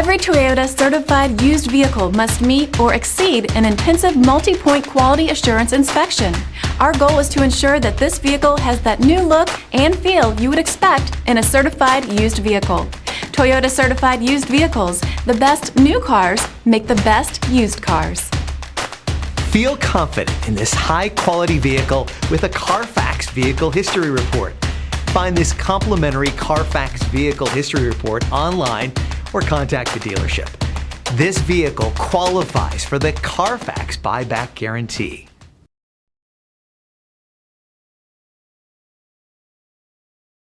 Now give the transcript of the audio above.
Every Toyota certified used vehicle must meet or exceed an intensive multi-point quality assurance inspection. Our goal is to ensure that this vehicle has that new look and feel you would expect in a certified used vehicle. Toyota certified used vehicles, the best new cars make the best used cars. Feel confident in this high-quality vehicle with a Carfax Vehicle History Report. Find this complimentary Carfax Vehicle History Report online or contact the dealership. This vehicle qualifies for the Carfax Buyback Guarantee.